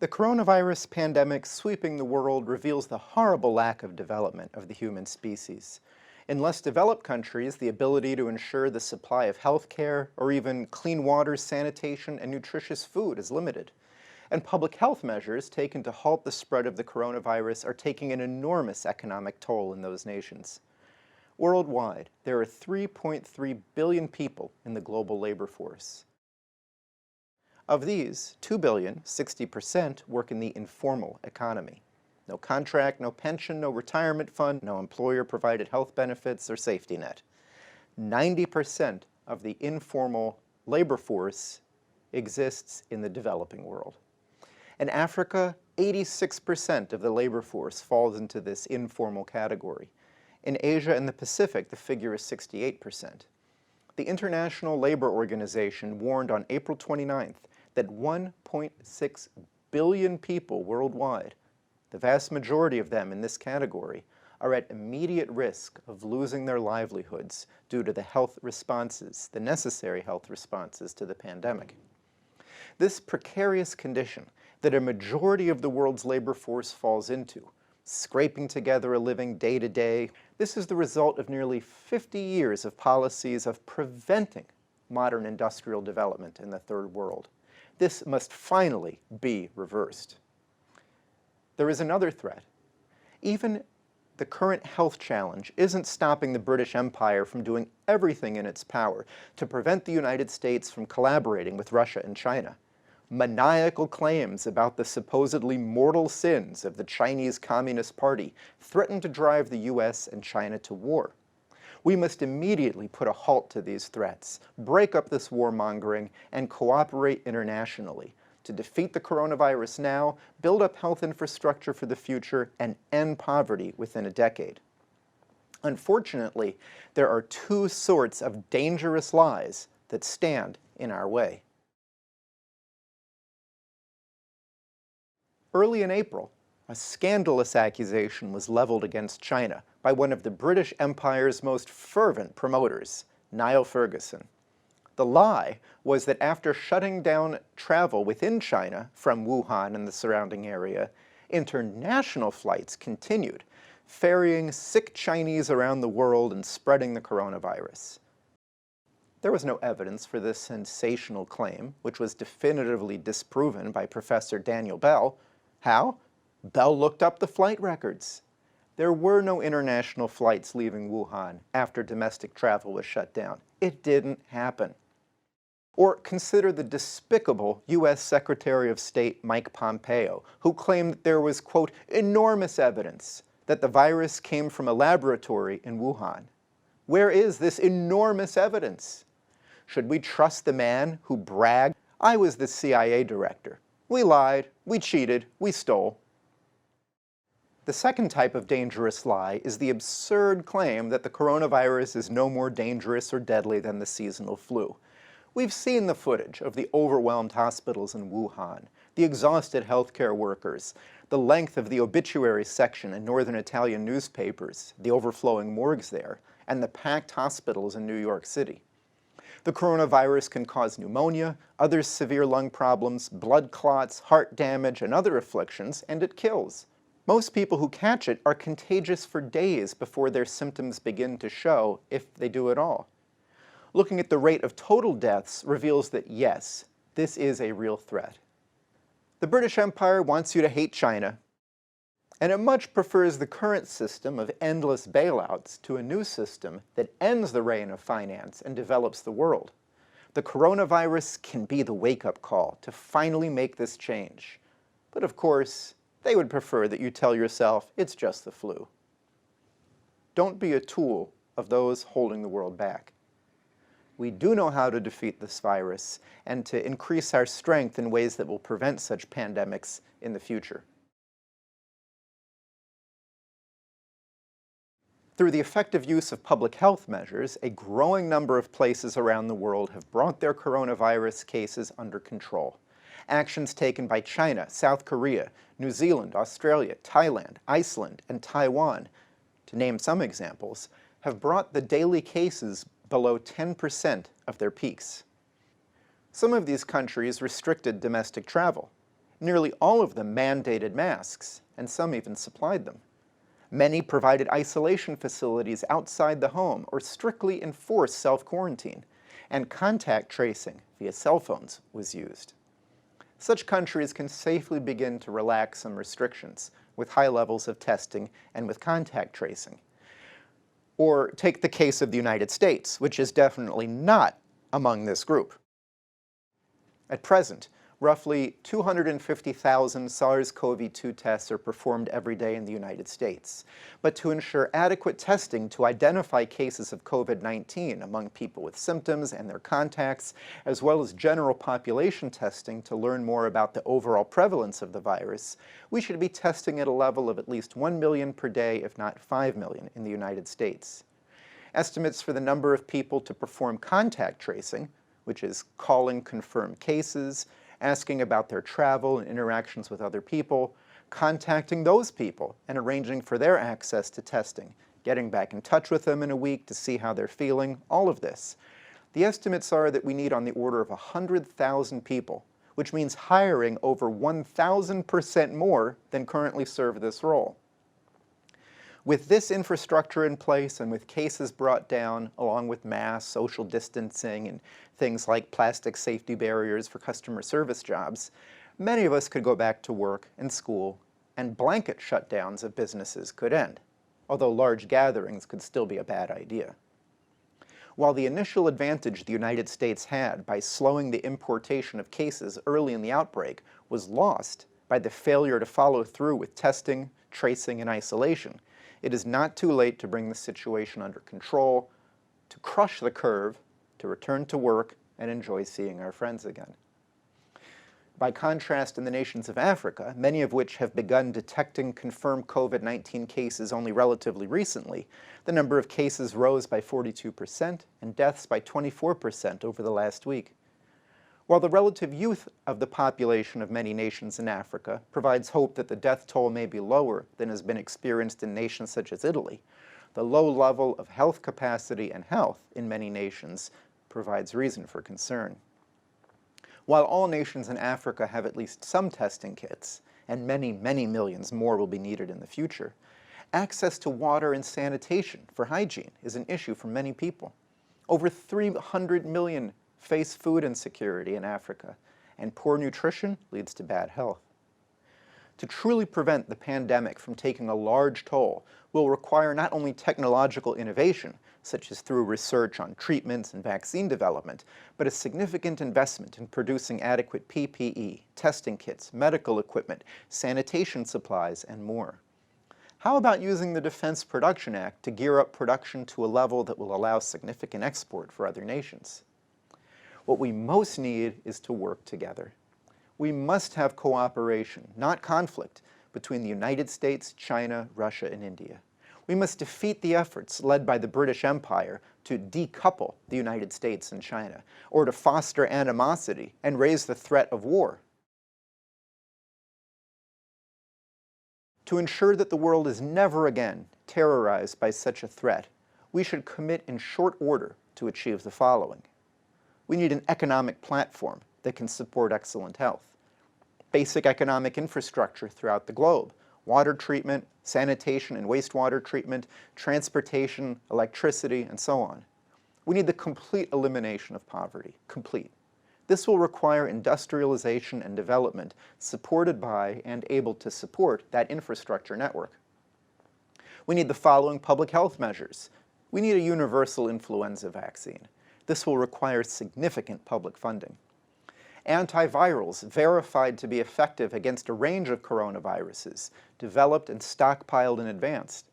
The coronavirus pandemic sweeping the world reveals the horrible lack of development of the human species. In less developed countries, the ability to ensure the supply of health care or even clean water, sanitation, and nutritious food is limited. And public health measures taken to halt the spread of the coronavirus are taking an enormous economic toll in those nations. Worldwide, there are 3.3 billion people in the global labor force. Of these, 2 billion, 60%, work in the informal economy. No contract, no pension, no retirement fund, no employer-provided health benefits or safety net. 90% of the informal labor force exists in the developing world. In Africa, 86% of the labor force falls into this informal category. In Asia and the Pacific, the figure is 68%. The International Labor Organization warned on April 29th that 1.6 billion people worldwide, the vast majority of them in this category, are at immediate risk of losing their livelihoods due to the health responses, the necessary health responses to the pandemic. This precarious condition that a majority of the world's labor force falls into, scraping together a living day to day, this is the result of nearly 50 years of policies of preventing modern industrial development in the Third World. This must finally be reversed. There is another threat. Even the current health challenge isn't stopping the British Empire from doing everything in its power to prevent the United States from collaborating with Russia and China. Maniacal claims about the supposedly mortal sins of the Chinese Communist Party threaten to drive the US and China to war. We must immediately put a halt to these threats, break up this warmongering, and cooperate internationally to defeat the coronavirus now, build up health infrastructure for the future, and end poverty within a decade. Unfortunately, there are two sorts of dangerous lies that stand in our way. Early in April, a scandalous accusation was leveled against China by one of the British Empire's most fervent promoters, Niall Ferguson. The lie was that after shutting down travel within China from Wuhan and the surrounding area, international flights continued, ferrying sick Chinese around the world and spreading the coronavirus. There was no evidence for this sensational claim, which was definitively disproven by Professor Daniel Bell. How? Bell looked up the flight records. There were no international flights leaving Wuhan after domestic travel was shut down. It didn't happen. Or consider the despicable U.S. Secretary of State Mike Pompeo, who claimed that there was, quote, enormous evidence that the virus came from a laboratory in Wuhan. Where is this enormous evidence? Should we trust the man who bragged, "I was the CIA director. We lied, we cheated, we stole"? The second type of dangerous lie is the absurd claim that the coronavirus is no more dangerous or deadly than the seasonal flu. We've seen the footage of the overwhelmed hospitals in Wuhan, the exhausted healthcare workers, the length of the obituary section in northern Italian newspapers, the overflowing morgues there, and the packed hospitals in New York City. The coronavirus can cause pneumonia, other severe lung problems, blood clots, heart damage, and other afflictions, and it kills. Most people who catch it are contagious for days before their symptoms begin to show, if they do at all. Looking at the rate of total deaths reveals that yes, this is a real threat. The British Empire wants you to hate China, and it much prefers the current system of endless bailouts to a new system that ends the reign of finance and develops the world. The coronavirus can be the wake-up call to finally make this change. But of course, they would prefer that you tell yourself it's just the flu. Don't be a tool of those holding the world back. We do know how to defeat this virus and to increase our strength in ways that will prevent such pandemics in the future. Through the effective use of public health measures, a growing number of places around the world have brought their coronavirus cases under control. Actions taken by China, South Korea, New Zealand, Australia, Thailand, Iceland, and Taiwan, to name some examples, have brought the daily cases below 10% of their peaks. Some of these countries restricted domestic travel. Nearly all of them mandated masks, and some even supplied them. Many provided isolation facilities outside the home or strictly enforced self-quarantine, and contact tracing via cell phones was used. Such countries can safely begin to relax some restrictions with high levels of testing and with contact tracing. Or take the case of the United States, which is definitely not among this group. At present, roughly 250,000 SARS-CoV-2 tests are performed every day in the United States. But to ensure adequate testing to identify cases of COVID-19 among people with symptoms and their contacts, as well as general population testing to learn more about the overall prevalence of the virus, we should be testing at a level of at least 1 million per day, if not 5 million, in the United States. Estimates for the number of people to perform contact tracing, which is calling confirmed cases, asking about their travel and interactions with other people, contacting those people and arranging for their access to testing, getting back in touch with them in a week to see how they're feeling, all of this. The estimates are that we need on the order of 100,000 people, which means hiring over 1,000% more than currently serve this role. With this infrastructure in place and with cases brought down, along with mass social distancing and things like plastic safety barriers for customer service jobs, many of us could go back to work and school, and blanket shutdowns of businesses could end, although large gatherings could still be a bad idea. While the initial advantage the United States had by slowing the importation of cases early in the outbreak was lost by the failure to follow through with testing, tracing, and isolation, it is not too late to bring the situation under control, to crush the curve, to return to work, and enjoy seeing our friends again. By contrast, in the nations of Africa, many of which have begun detecting confirmed COVID-19 cases only relatively recently, the number of cases rose by 42% and deaths by 24% over the last week. While the relative youth of the population of many nations in Africa provides hope that the death toll may be lower than has been experienced in nations such as Italy, the low level of health capacity and health in many nations provides reason for concern. While all nations in Africa have at least some testing kits, and many, many millions more will be needed in the future, access to water and sanitation for hygiene is an issue for many people. Over 300 million face food insecurity in Africa, and poor nutrition leads to bad health. To truly prevent the pandemic from taking a large toll will require not only technological innovation, such as through research on treatments and vaccine development, but a significant investment in producing adequate PPE, testing kits, medical equipment, sanitation supplies, and more. How about using the Defense Production Act to gear up production to a level that will allow significant export for other nations? What we most need is to work together. We must have cooperation, not conflict, between the United States, China, Russia, and India. We must defeat the efforts led by the British Empire to decouple the United States and China, or to foster animosity and raise the threat of war. To ensure that the world is never again terrorized by such a threat, we should commit in short order to achieve the following. We need an economic platform that can support excellent health. Basic economic infrastructure throughout the globe, water treatment, sanitation and wastewater treatment, transportation, electricity, and so on. We need the complete elimination of poverty, complete. This will require industrialization and development supported by and able to support that infrastructure network. We need the following public health measures. We need a universal influenza vaccine. This will require significant public funding. Antivirals verified to be effective against a range of coronaviruses, developed and stockpiled in advance.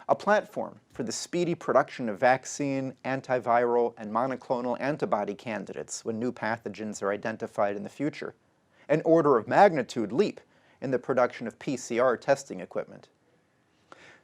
A platform for the speedy production of vaccine, antiviral, and monoclonal antibody candidates when new pathogens are identified in the future. An order of magnitude leap in the production of PCR testing equipment.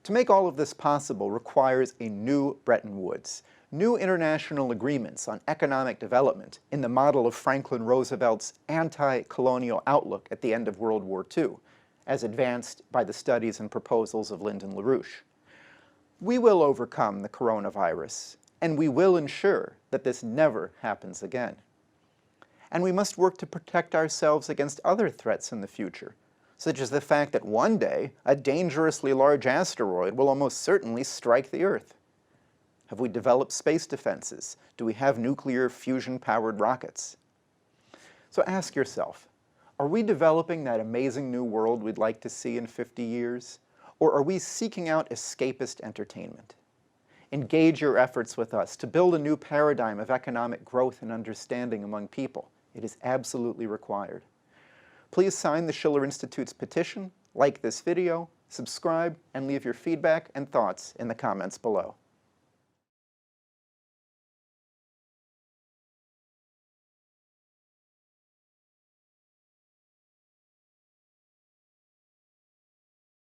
To make all of this possible requires a new Bretton Woods, new international agreements on economic development in the model of Franklin Roosevelt's anti-colonial outlook at the end of World War II, as advanced by the studies and proposals of Lyndon LaRouche. We will overcome the coronavirus, and we will ensure that this never happens again. And we must work to protect ourselves against other threats in the future, such as the fact that one day a dangerously large asteroid will almost certainly strike the Earth. Have we developed space defenses? Do we have nuclear fusion-powered rockets? So ask yourself, are we developing that amazing new world we'd like to see in 50 years? Or are we seeking out escapist entertainment? Engage your efforts with us to build a new paradigm of economic growth and understanding among people. It is absolutely required. Please sign the Schiller Institute's petition, like this video, subscribe, and leave your feedback and thoughts in the comments below.